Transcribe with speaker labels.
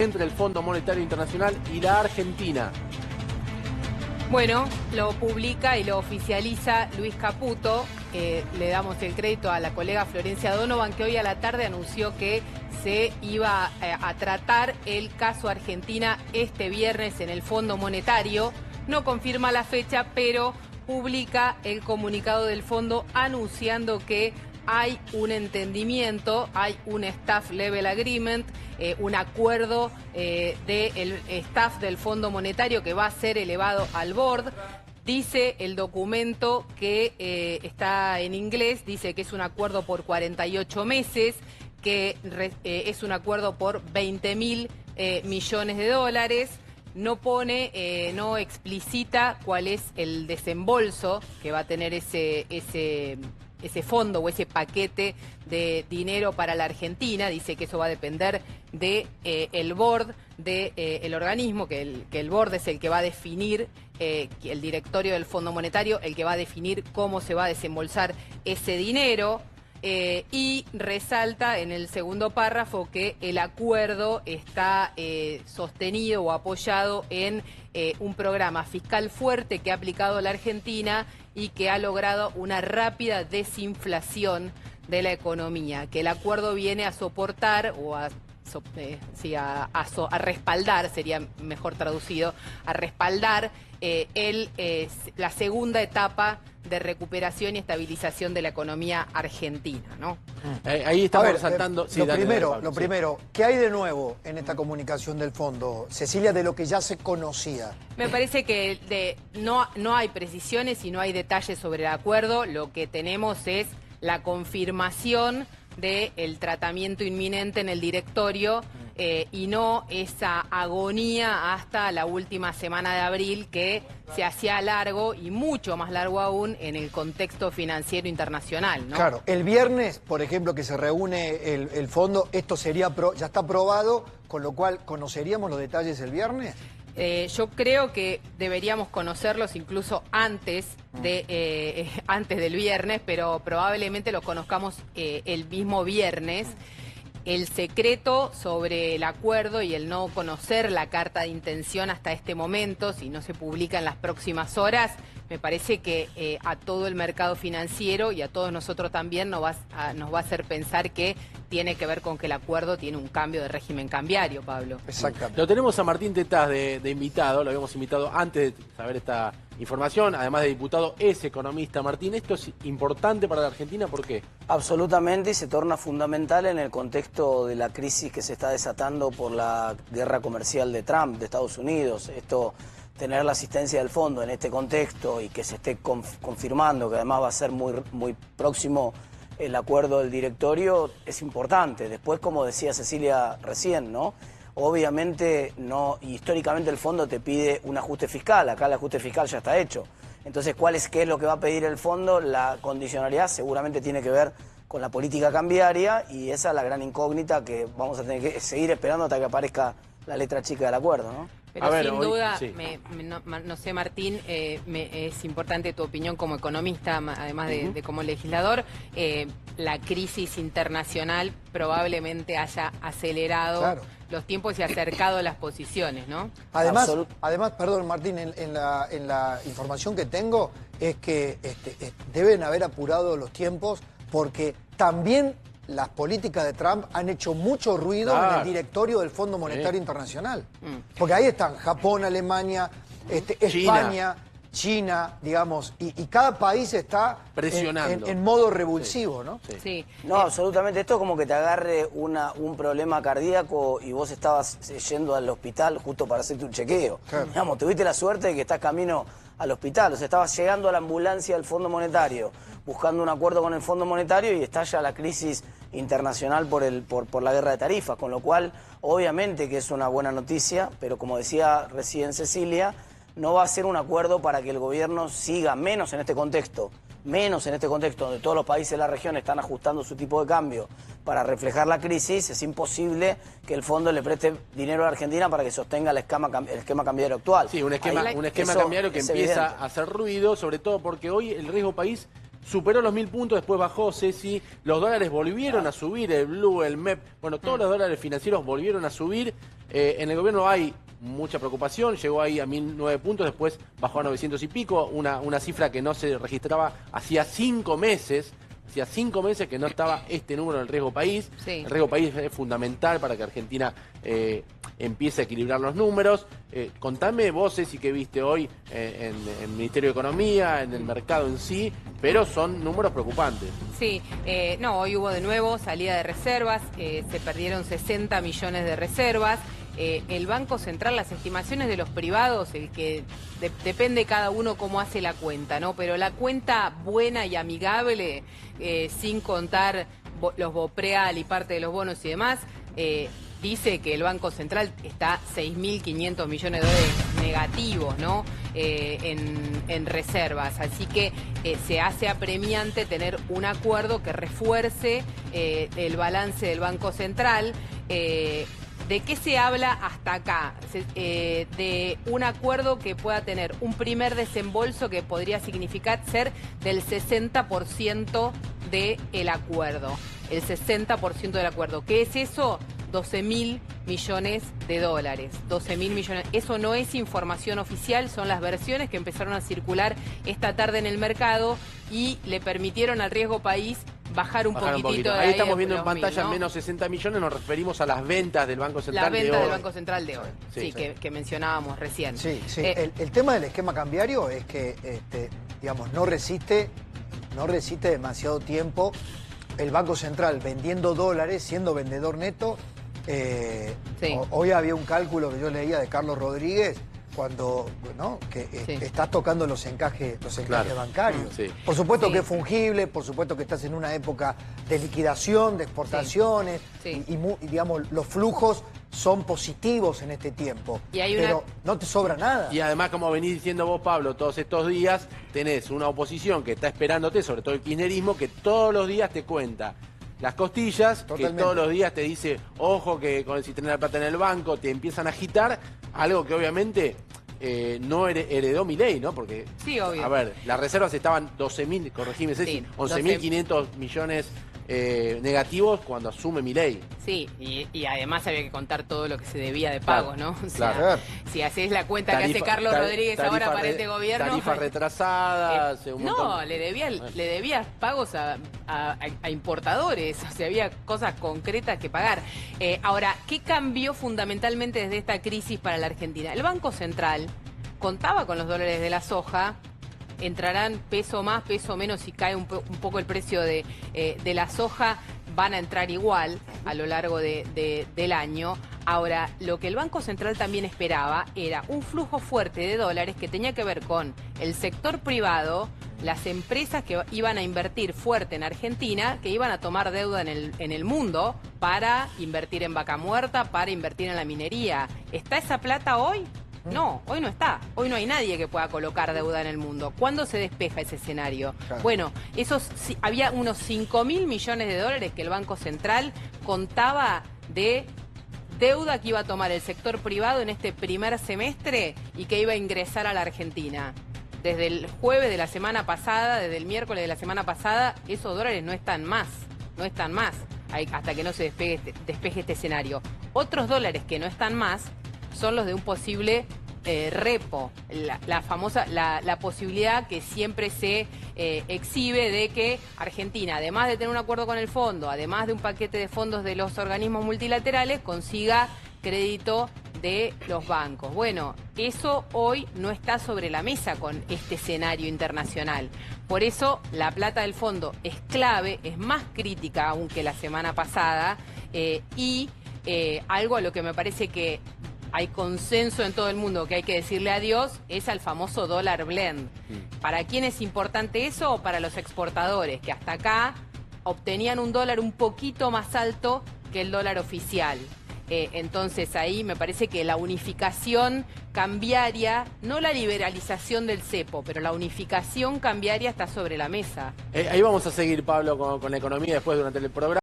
Speaker 1: entre el Fondo Monetario Internacional y la Argentina.
Speaker 2: Bueno, lo publica y lo oficializa Luis Caputo. Le damos el crédito a la colega Florencia Donovan, que hoy a la tarde anunció que se iba a tratar el caso Argentina este viernes en el Fondo Monetario. No confirma la fecha, pero publica el comunicado del fondo anunciando que hay un entendimiento, hay un staff level agreement, un acuerdo del staff del Fondo Monetario que va a ser elevado al board. Dice el documento que está en inglés, dice que es un acuerdo por 48 meses, que es un acuerdo por 20.000 millones de dólares. No pone, no explicita cuál es el desembolso que va a tener ese fondo o ese paquete de dinero para la Argentina. Dice que eso va a depender de el board del organismo, que el board es el que va a definir, el directorio del Fondo Monetario, el que va a definir cómo se va a desembolsar ese dinero. Y resalta en el segundo párrafo que el acuerdo está sostenido o apoyado en un programa fiscal fuerte que ha aplicado la Argentina y que ha logrado una rápida desinflación de la economía, que el acuerdo viene a soportar o a respaldar, sería mejor traducido, a respaldar la segunda etapa de recuperación y estabilización de la economía argentina, ¿no?
Speaker 3: Ahí estamos resaltando. Sí, lo primero, ¿qué hay de nuevo en esta comunicación del fondo, Cecilia, de lo que ya se conocía?
Speaker 2: Me parece que no hay precisiones y no hay detalles sobre el acuerdo. Lo que tenemos es la confirmación del tratamiento inminente en el directorio y no esa agonía hasta la última semana de abril que se hacía largo y mucho más largo aún en el contexto financiero internacional, ¿no?
Speaker 3: Claro, el viernes, por ejemplo, que se reúne el fondo, esto sería ya está aprobado, con lo cual conoceríamos los detalles el viernes.
Speaker 2: Yo creo que deberíamos conocerlos incluso antes del viernes, pero probablemente los conozcamos el mismo viernes. El secreto sobre el acuerdo y el no conocer la carta de intención hasta este momento, si no se publica en las próximas horas, me parece que a todo el mercado financiero y a todos nosotros también nos va a hacer pensar que tiene que ver con que el acuerdo tiene un cambio de régimen cambiario, Pablo.
Speaker 1: Exactamente. Lo tenemos a Martín Tetaz de invitado, lo habíamos invitado antes de saber esta información, además de diputado, es economista. Martín, ¿esto es importante para la Argentina? ¿Por qué?
Speaker 4: Absolutamente, y se torna fundamental en el contexto de la crisis que se está desatando por la guerra comercial de Trump, de Estados Unidos. Tener la asistencia del fondo en este contexto y que se esté confirmando, que además va a ser muy próximo el acuerdo del directorio, es importante. Después, como decía Cecilia recién, ¿no? Obviamente, históricamente el fondo te pide un ajuste fiscal. Acá el ajuste fiscal ya está hecho. Entonces, ¿qué es lo que va a pedir el fondo? La condicionalidad seguramente tiene que ver con la política cambiaria y esa es la gran incógnita que vamos a tener que seguir esperando hasta que aparezca la letra chica del acuerdo, ¿no?
Speaker 2: Pero sin duda, sí. No sé, Martín, es importante tu opinión como economista, además de como legislador. La crisis internacional probablemente haya acelerado los tiempos y acercado las posiciones, ¿no?
Speaker 3: Además, perdón, Martín, en la información que tengo es que deben haber apurado los tiempos porque también las políticas de Trump han hecho mucho ruido en el directorio del Fondo Monetario Internacional. Porque ahí están Japón, Alemania, España, China, digamos, y cada país está presionando en modo revulsivo, ¿no?
Speaker 4: Sí. No, absolutamente. Esto es como que te agarre un problema cardíaco y vos estabas yendo al hospital justo para hacerte un chequeo. Claro. Digamos, tuviste la suerte de que estás camino al hospital, o sea, estabas llegando a la ambulancia del Fondo Monetario, buscando un acuerdo con el Fondo Monetario y estalla la crisis internacional por la guerra de tarifas, con lo cual, obviamente que es una buena noticia, pero como decía recién Cecilia, no va a ser un acuerdo para que el gobierno siga, menos en este contexto donde todos los países de la región están ajustando su tipo de cambio para reflejar la crisis. Es imposible que el fondo le preste dinero a la Argentina para que sostenga el esquema cambiario actual.
Speaker 1: Sí, un esquema cambiario que empieza a hacer ruido, sobre todo porque hoy el riesgo país superó los 1000 puntos, después bajó, Ceci, los dólares volvieron a subir, el Blue, el MEP, bueno, todos los dólares financieros volvieron a subir. En el gobierno hay mucha preocupación, llegó ahí a 1009 puntos, después bajó a 900 y pico, una cifra que no se registraba hacía 5 meses. Hacía 5 meses que no estaba este número en el riesgo país.
Speaker 2: Sí.
Speaker 1: El riesgo país es fundamental para que Argentina empiece a equilibrar los números. Contame vos, Ceci, que viste hoy en el Ministerio de Economía, en el mercado en sí, pero son números preocupantes.
Speaker 2: Sí, no, hoy hubo de nuevo salida de reservas, se perdieron 60 millones de reservas. El Banco Central, las estimaciones de los privados, el que depende cada uno cómo hace la cuenta, ¿no? Pero la cuenta buena y amigable, sin contar los BOPREAL y parte de los bonos y demás, dice que el Banco Central está 6.500 millones de dólares negativos, ¿no? En reservas. Así que se hace apremiante tener un acuerdo que refuerce el balance del Banco Central. ¿De qué se habla hasta acá? De un acuerdo que pueda tener un primer desembolso que podría significar ser del 60% del acuerdo. El 60% del acuerdo. ¿Qué es eso? 12.000 millones de dólares. 12.000 millones. Eso no es información oficial, son las versiones que empezaron a circular esta tarde en el mercado y le permitieron al riesgo país bajar un poquitito.
Speaker 1: Ahí estamos viendo en
Speaker 2: los
Speaker 1: pantalla
Speaker 2: 1000, ¿no?
Speaker 1: menos 60 millones, nos referimos a las ventas del Banco Central
Speaker 2: Las ventas
Speaker 1: de hoy.
Speaker 2: del Banco Central de hoy, sí. Que mencionábamos recién.
Speaker 3: Sí, sí. El tema del esquema cambiario es que, digamos, no resiste demasiado tiempo el Banco Central vendiendo dólares, siendo vendedor neto.
Speaker 2: Sí.
Speaker 3: Hoy había un cálculo que yo leía de Carlos Rodríguez cuando, ¿no? Que
Speaker 2: Sí.
Speaker 3: estás tocando los encajes
Speaker 1: Claro.
Speaker 3: bancarios.
Speaker 1: Sí.
Speaker 3: Por supuesto
Speaker 2: Sí.
Speaker 3: que es fungible, por supuesto que estás en una época de liquidación, de exportaciones,
Speaker 2: Sí.
Speaker 3: y, digamos, los flujos son positivos en este tiempo.
Speaker 2: Y hay
Speaker 3: pero
Speaker 2: una-
Speaker 3: no te sobra nada.
Speaker 1: Y además, como venís diciendo vos, Pablo, todos estos días, tenés una oposición que está esperándote, sobre todo el kirchnerismo, que todos los días te cuenta las costillas,
Speaker 3: Totalmente.
Speaker 1: que todos los días te dice, ojo, que si tenés la plata en el banco, te empiezan a agitar, algo que obviamente no heredó Milei, ¿no? Porque,
Speaker 2: Sí, obvio.
Speaker 1: a ver, las reservas estaban 12.000, corregime, Ceci,
Speaker 2: Sí,
Speaker 1: 11.500 millones negativos cuando asume Milei.
Speaker 2: Sí, y además había que contar todo lo que se debía de pagos, ¿no? O sea,
Speaker 3: Claro.
Speaker 2: si haces la cuenta que hace Carlos Rodríguez ahora para este gobierno...
Speaker 1: Tarifas retrasadas, un
Speaker 2: no,
Speaker 1: montón.
Speaker 2: le debía pagos a importadores, o sea, había cosas concretas que pagar. Ahora, ¿qué cambió fundamentalmente desde esta crisis para la Argentina? El Banco Central contaba con los dólares de la soja, entrarán peso más, peso menos, si cae un poco el precio de la soja, van a entrar igual a lo largo del año. Ahora, lo que el Banco Central también esperaba era un flujo fuerte de dólares que tenía que ver con el sector privado, las empresas que iban a invertir fuerte en Argentina, que iban a tomar deuda en el mundo para invertir en Vaca Muerta, para invertir en la minería. ¿Está esa plata hoy? No, hoy no está. Hoy no hay nadie que pueda colocar deuda en el mundo. ¿Cuándo se despeja ese escenario?
Speaker 3: Claro.
Speaker 2: Bueno, había unos 5.000 millones de dólares que el Banco Central contaba de deuda que iba a tomar el sector privado en este primer semestre y que iba a ingresar a la Argentina. Desde el jueves de la semana pasada, desde el miércoles de la semana pasada, esos dólares no están más. No están más hasta que no se despeje este escenario. Otros dólares que no están más son los de un posible repo, la famosa, la posibilidad que siempre se exhibe de que Argentina, además de tener un acuerdo con el fondo, además de un paquete de fondos de los organismos multilaterales, consiga crédito de los bancos. Bueno, eso hoy no está sobre la mesa con este escenario internacional. Por eso la plata del fondo es clave, es más crítica aún que la semana pasada, y algo a lo que me parece que hay consenso en todo el mundo que hay que decirle adiós es al famoso dólar blend. ¿Para quién es importante eso? Para los exportadores, que hasta acá obtenían un dólar un poquito más alto que el dólar oficial. Entonces ahí me parece que la unificación cambiaria, no la liberalización del cepo, pero la unificación cambiaria está sobre la mesa.
Speaker 1: Ahí vamos a seguir, Pablo, con la economía después durante el programa.